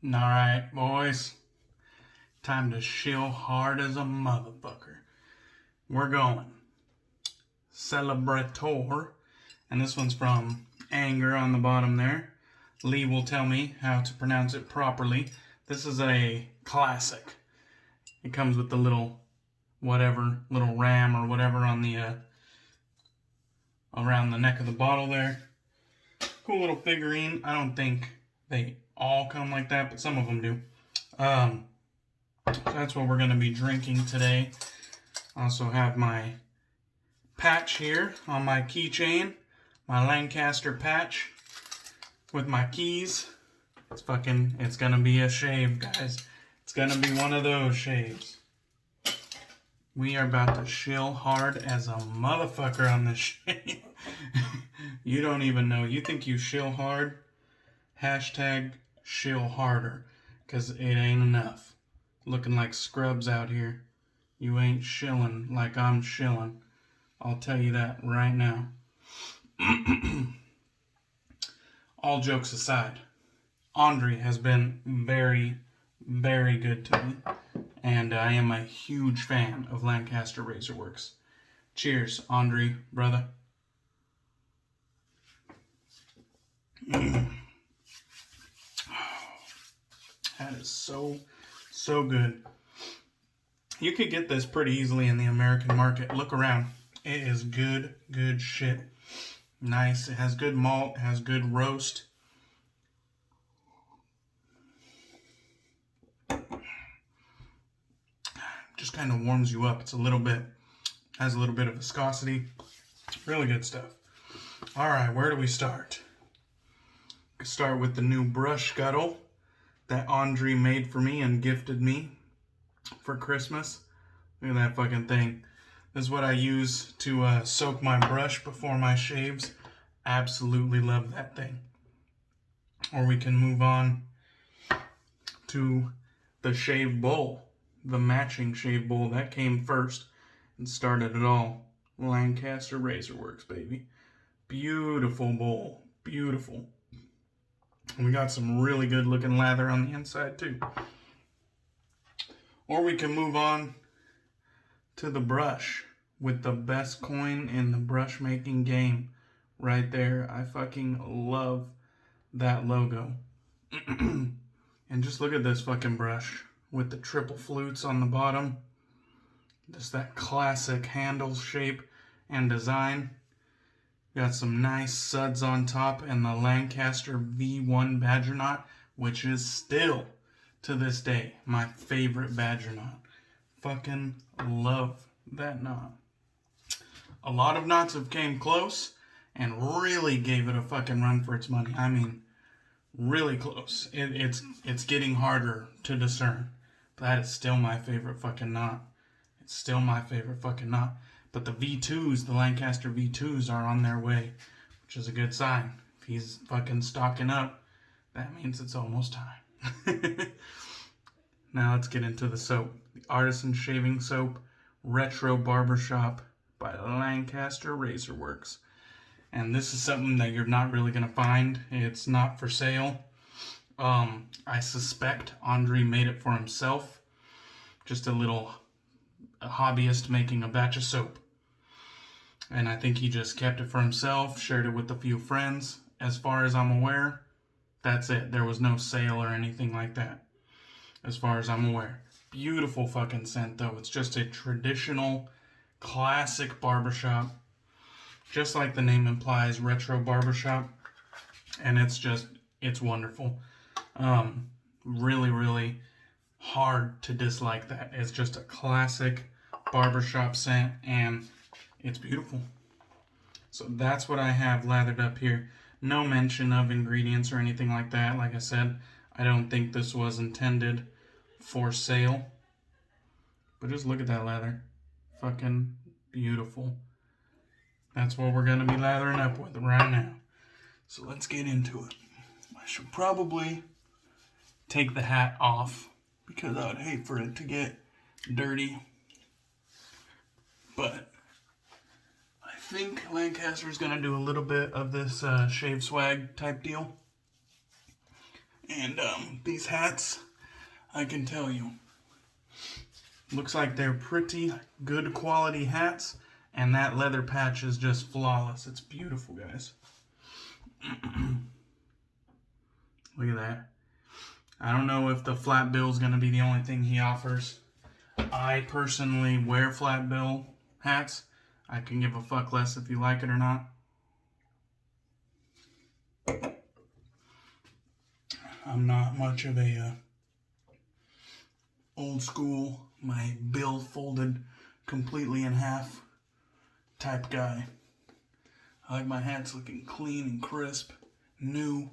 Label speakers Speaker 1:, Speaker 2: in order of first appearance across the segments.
Speaker 1: Alright, boys. Time to shill hard as a motherfucker. We're going. Celebrator. And this one's from Anger on the bottom there. Lee will tell me how to pronounce it properly. This is a classic. It comes with the little little ram or whatever on the around the neck of the bottle there. Cool little figurine. I don't think they all come like that, but some of them do. So that's what we're going to be drinking today. I also have my patch here on my keychain. My Lancaster patch with my keys. It's going to be a shave, guys. It's going to be one of those shaves. We are about to shill hard as a motherfucker on this shave. You don't even know. You think you shill hard? Hashtag shill harder. Because it ain't enough. Looking like scrubs out here. You ain't shilling like I'm shilling. I'll tell you that right now. All jokes aside, Andriy has been very, very good to me. And I am a huge fan of Lancaster Razor Works. Cheers, Andriy, brother. That is so good. You could get this pretty easily in the American market. Look around. It is good shit. Nice. It has good malt. It has good roast. Just kind of warms you up. It's has a little bit of viscosity. Really good stuff. All right, where do we start? We start with the new brush Scuttle that Andriy made for me and gifted me for Christmas. Look at that fucking thing. This is what I use to soak my brush before my shaves. Absolutely love that thing. Or we can move on to the shave bowl. The matching shave bowl that came first and started it all. Lancaster Razor Works, baby. Beautiful bowl. Beautiful. And we got some really good looking lather on the inside too. Or we can move on to the brush with the best coin in the brush making game. Right there. I fucking love that logo. And just look at this fucking brush with the triple flutes on the bottom. Just that classic handle shape and design. Got some nice suds on top and the Lancaster V1 badger knot, which is still, to this day, my favorite badger knot. Fucking love that knot. A lot of knots have came close and really gave it a fucking run for its money. I mean, really close. It's getting harder to discern. But that is still my favorite fucking knot. It's still my favorite fucking knot. But the V2s, the Lancaster V2s are on their way, which is a good sign. If he's fucking stocking up, that means it's almost time. Now let's get into the soap. The Artisan Shaving Soap Retro Barbershop by Lancaster Razor Works. And this is something that you're not really going to find. It's not for sale. I suspect Andriy made it for himself. Just a hobbyist making a batch of soap. And I think he just kept it for himself, shared it with a few friends. As far as I'm aware, that's it. There was no sale or anything like that, as far as I'm aware. Beautiful fucking scent, though. It's just a traditional, classic barbershop. Just like the name implies, retro barbershop. And it's wonderful. Really, really hard to dislike that. It's just a classic barbershop scent, and it's beautiful. So that's what I have lathered up here. No mention of ingredients or anything like that. Like I said, I don't think this was intended for sale. But just look at that lather. Fucking beautiful. That's what we're going to be lathering up with right now. So let's get into it. I should probably take the hat off because I would hate for it to get dirty. But I think Lancaster's going to do a little bit of this shave swag type deal. And these hats, I can tell you, looks like they're pretty good quality hats, and that leather patch is just flawless. It's beautiful, guys. Look at that. I don't know if the flat bill is going to be the only thing he offers. I personally wear flat bill hats. I can give a fuck less if you like it or not. I'm not much of a old school, my bill folded completely in half type guy. I like my hats looking clean and crisp, new.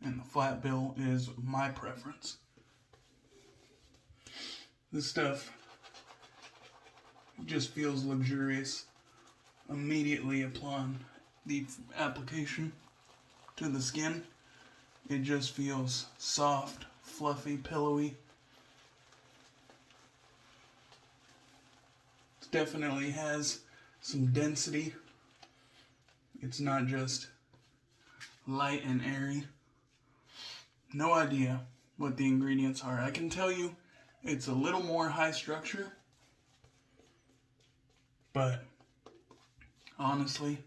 Speaker 1: And the flat bill is my preference. This stuff just feels luxurious immediately upon the application to the skin. It just feels soft, fluffy, pillowy. It definitely has some density. It's not just light and airy. No idea what the ingredients are. I can tell you it's a little more high structure, but honestly,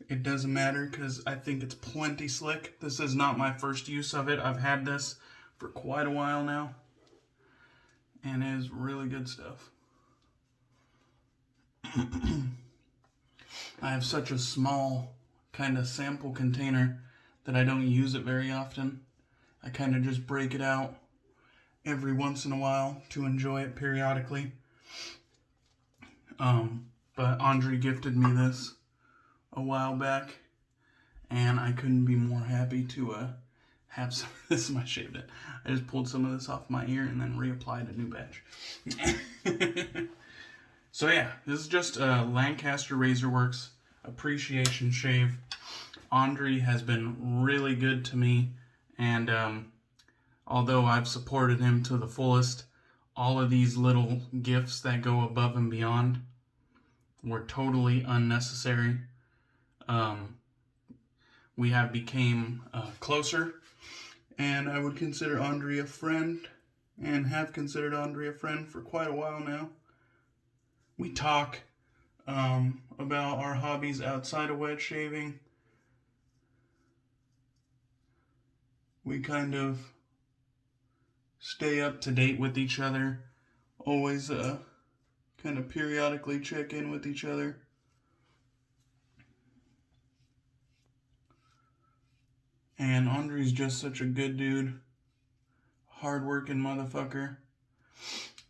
Speaker 1: it doesn't matter because I think it's plenty slick. This is not my first use of it. I've had this for quite a while now, and it is really good stuff. I have such a small kind of sample container that I don't use it very often. I kind of just break it out every once in a while to enjoy it periodically. But Andriy gifted me this a while back, and I couldn't be more happy to have some of this. I shaved it. I just pulled some of this off my ear and then reapplied a new batch. So yeah, this is just a Lancaster Razor Works appreciation shave. Andriy has been really good to me, and although I've supported him to the fullest, all of these little gifts that go above and beyond were totally unnecessary. We have became closer, and I would consider Andriy a friend, and have considered Andriy a friend for quite a while now. We talk about our hobbies outside of wet shaving. We kind of stay up to date with each other, always kind of periodically check in with each other. And Andriy's just such a good dude, hard-working motherfucker.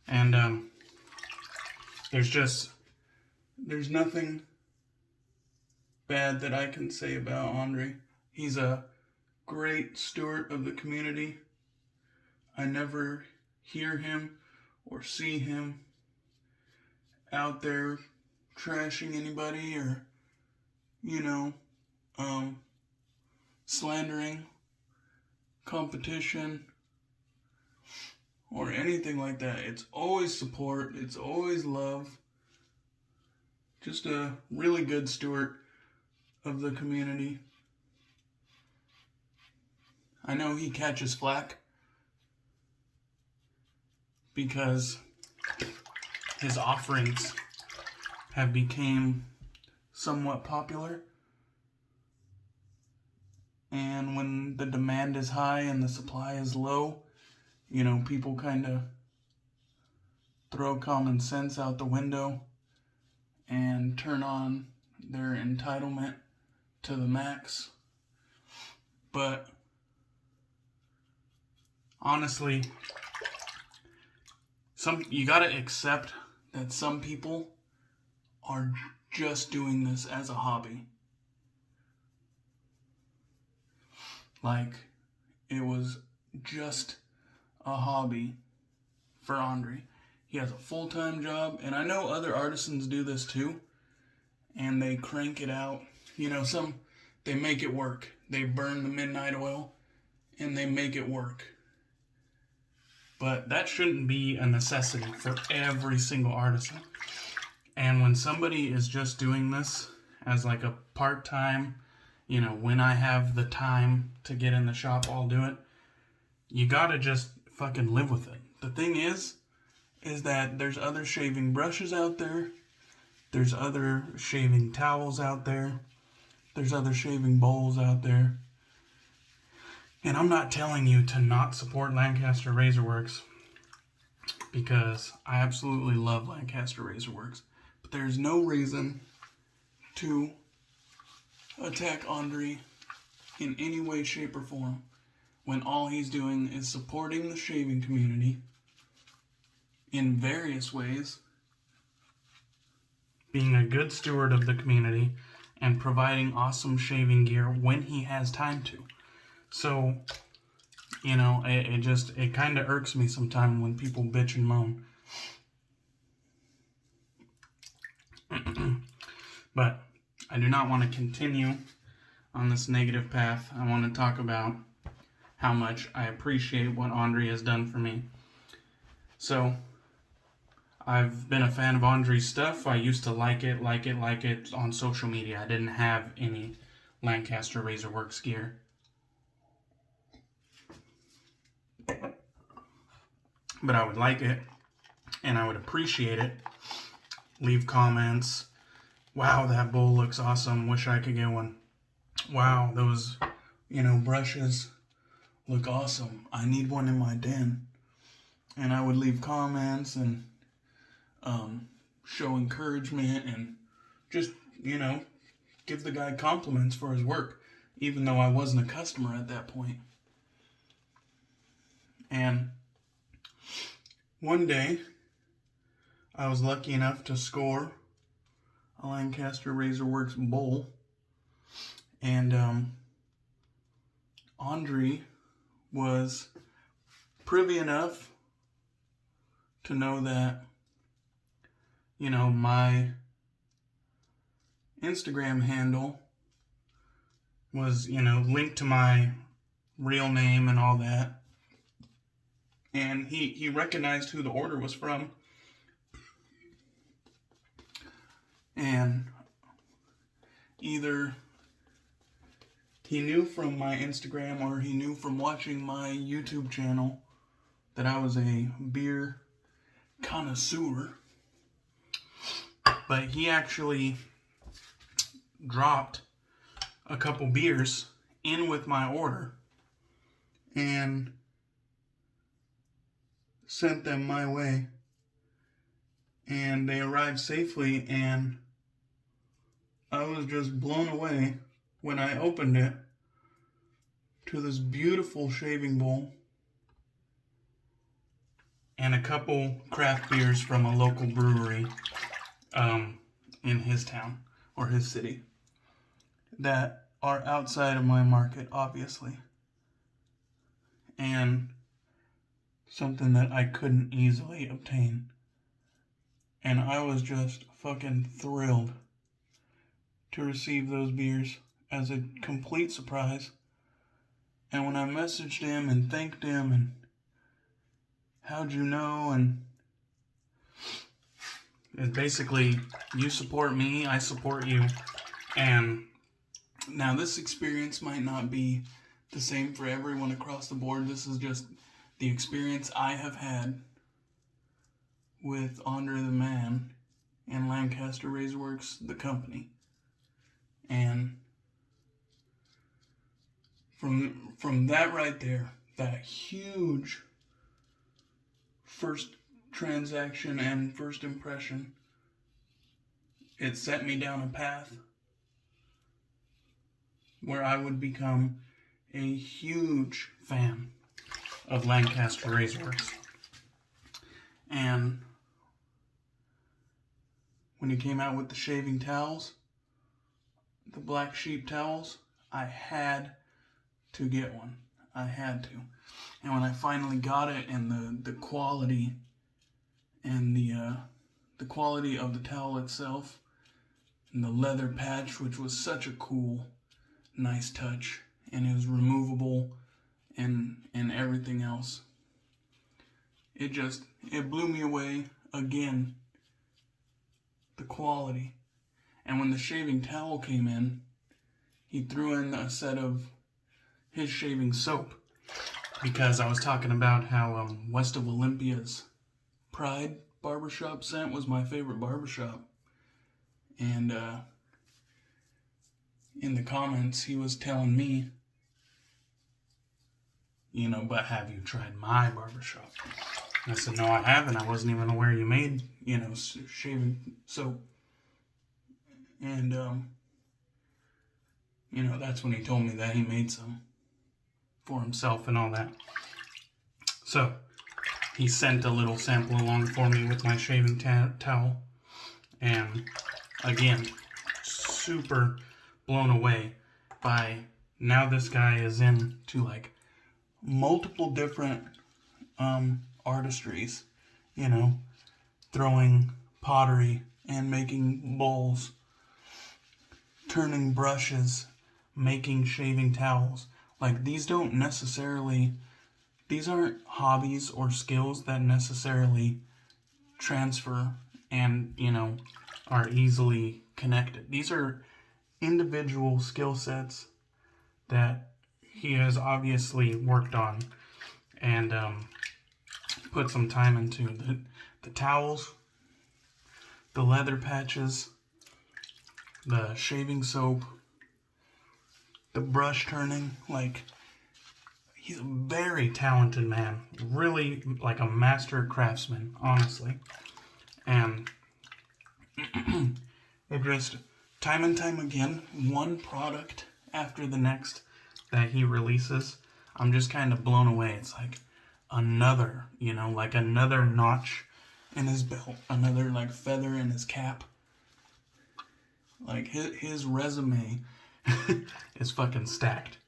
Speaker 1: And there's nothing bad that I can say about Andriy. He's a great steward of the community. I never hear him or see him out there trashing anybody or, slandering competition or anything like that. It's always support. It's always love. Just a really good steward of the community. I know he catches flack because his offerings have become somewhat popular. And when the demand is high and the supply is low, people kind of throw common sense out the window and turn on their entitlement to the max. But honestly, you gotta accept that some people are just doing this as a hobby. Like, it was just a hobby for Andriy. He has a full-time job, and I know other artisans do this too, and they crank it out. They make it work. They burn the midnight oil, and they make it work. But that shouldn't be a necessity for every single artisan. And when somebody is just doing this as like a part-time, you know, when I have the time to get in the shop, I'll do it. You gotta just fucking live with it. The thing is that there's other shaving brushes out there. There's other shaving towels out there. There's other shaving bowls out there. And I'm not telling you to not support Lancaster Razor Works, because I absolutely love Lancaster Razor Works. But there's no reason to attack Andriy in any way, shape, or form when all he's doing is supporting the shaving community in various ways, being a good steward of the community, and providing awesome shaving gear when he has time to. So, you know, it kind of irks me sometimes when people bitch and moan. But I do not want to continue on this negative path. I want to talk about how much I appreciate what Andriy has done for me. So, I've been a fan of Andriy's stuff. I used to like it on social media. I didn't have any Lancaster Razor Works gear. But I would like it, and I would appreciate it. Leave comments. Wow, that bowl looks awesome. Wish I could get one. Wow, those, brushes look awesome. I need one in my den. And I would leave comments and show encouragement and just, give the guy compliments for his work, even though I wasn't a customer at that point. And one day, I was lucky enough to score a Lancaster Razor Works bowl, and Andriy was privy enough to know that, my Instagram handle was, linked to my real name and all that. And he recognized who the order was from. And either he knew from my Instagram or he knew from watching my YouTube channel that I was a beer connoisseur. But he actually dropped a couple beers in with my order and sent them my way. And they arrived safely, and I was just blown away when I opened it to this beautiful shaving bowl and a couple craft beers from a local brewery in his town or his city that are outside of my market, obviously, and something that I couldn't easily obtain. And I was just fucking thrilled to receive those beers as a complete surprise. And when I messaged him and thanked him and how'd you know, and it's basically, you support me, I support you. And now this experience might not be the same for everyone across the board. This is just the experience I have had with Andriy the man and Lancaster Razor Works, the company. And from that right there, that huge first transaction and first impression, it set me down a path where I would become a huge fan of Lancaster Razor Works. And when he came out with the shaving towels, the black sheep towels, I had to get one. I had to. And when I finally got it, and the quality and the quality of the towel itself, and the leather patch, which was such a cool, nice touch, and it was removable, and everything else, it blew me away again. The quality. And when the shaving towel came in, he threw in a set of his shaving soap. Because I was talking about how West of Olympia's Pride Barbershop scent was my favorite barbershop. And in the comments, he was telling me, you know, but have you tried my barbershop? I said, no, I haven't. I wasn't even aware you made, you know, shaving soap. And, you know, that's when he told me that he made some for himself and all that. So, he sent a little sample along for me with my shaving towel. And, again, super blown away by, now this guy is into, like, multiple different artistries, you know, throwing pottery and making bowls, turning brushes, making shaving towels. Like, these aren't hobbies or skills that necessarily transfer and, you know, are easily connected. These are individual skill sets that he has obviously worked on and put some time into. The towels, the leather patches, the shaving soap, the brush turning. Like, he's a very talented man. Really, like a master craftsman, honestly. And it just, time and time again, one product after the next that he releases, I'm just kind of blown away. It's like another, you know, like another notch in his belt, another like feather in his cap. Like his resume is fucking stacked.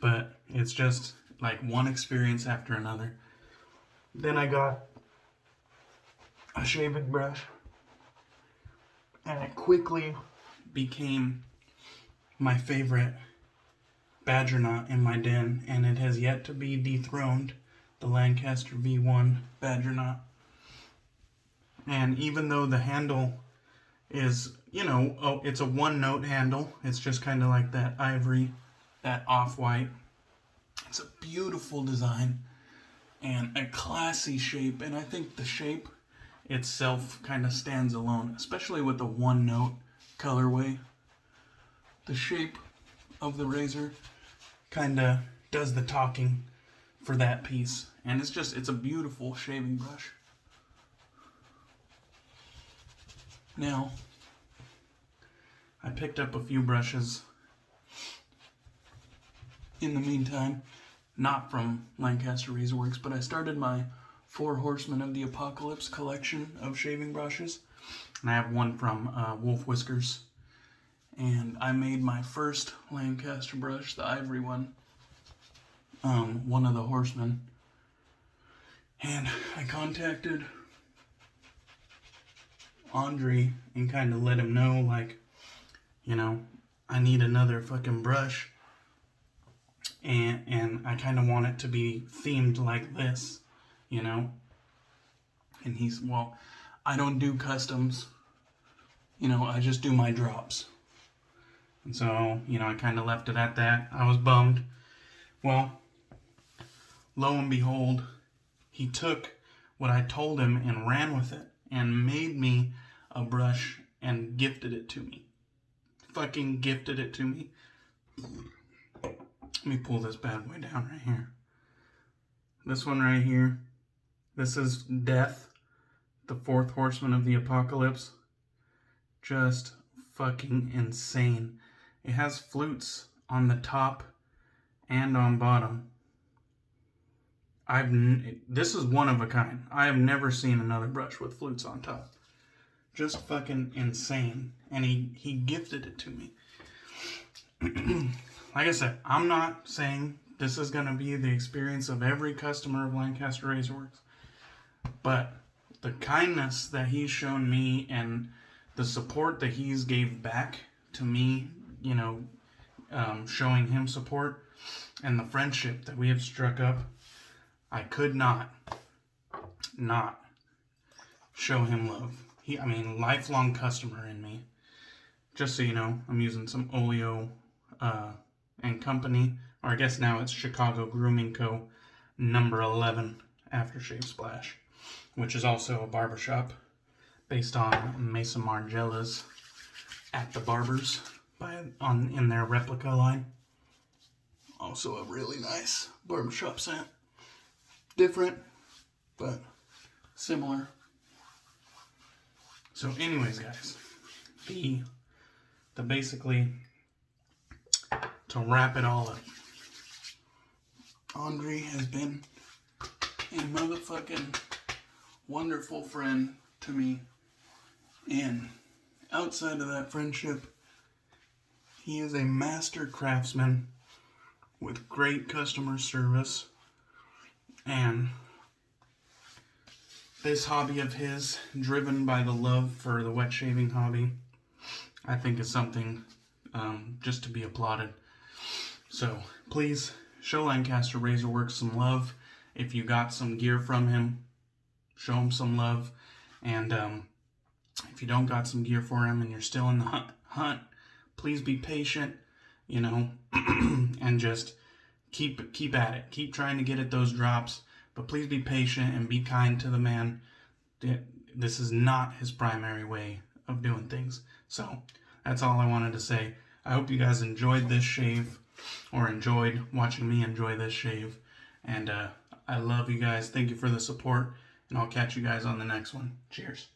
Speaker 1: But it's just like one experience after another. Then I got a shaving brush, and it quickly became my favorite badger knot in my den, and it has yet to be dethroned, the Lancaster V1 badger knot. And even though the handle is, you know, it's a one-note handle, it's just kind of like that ivory, that off-white. It's a beautiful design and a classy shape, and I think the shape itself kind of stands alone, especially with the one-note colorway. The shape of the razor kind of does the talking for that piece, and it's a beautiful shaving brush. Now, I picked up a few brushes in the meantime, not from Lancaster Razor Works, but I started my 4 Horsemen of the Apocalypse collection of shaving brushes, and I have one from Wolf Whiskers. And I made my first Lancaster brush, the ivory one, one of the Horsemen. And I contacted Andriy and kind of let him know, like, you know, I need another fucking brush. And I kind of want it to be themed like this, you know. And he's, well, I don't do customs. You know, I just do my drops. And so, you know, I kind of left it at that. I was bummed. Well, lo and behold, he took what I told him and ran with it and made me a brush and gifted it to me. Fucking gifted it to me. Let me pull this bad boy down right here. This one right here. This is Death, the 4th Horseman of the Apocalypse. Just fucking insane. It has flutes on the top and on bottom. This is one of a kind. I have never seen another brush with flutes on top. Just fucking insane. And he gifted it to me. Like I said, I'm not saying this is going to be the experience of every customer of Lancaster Razor Works. But the kindness that he's shown me and the support that he's gave back to me, you know, showing him support, and the friendship that we have struck up, I could not show him love lifelong customer in me. Just so you know, I'm using some Oleo and Company, or I guess now it's Chicago Grooming Co. number 11 Aftershave Splash, which is also a barbershop based on Mesa Margiela's At the Barbers in their replica line. Also a really nice barbershop scent. Different, but similar. So anyways, guys, the basically, to wrap it all up, Andriy has been a motherfucking wonderful friend to me, and outside of that friendship, he is a master craftsman with great customer service, and this hobby of his, driven by the love for the wet shaving hobby, I think is something just to be applauded. So please show Lancaster Razor Works some love. If you got some gear from him, show him some love. And if you don't got some gear for him and you're still in the hunt, please be patient, and just keep at it. Keep trying to get at those drops, but please be patient and be kind to the man. This is not his primary way of doing things. So that's all I wanted to say. I hope you guys enjoyed this shave, or enjoyed watching me enjoy this shave. And I love you guys. Thank you for the support, and I'll catch you guys on the next one. Cheers.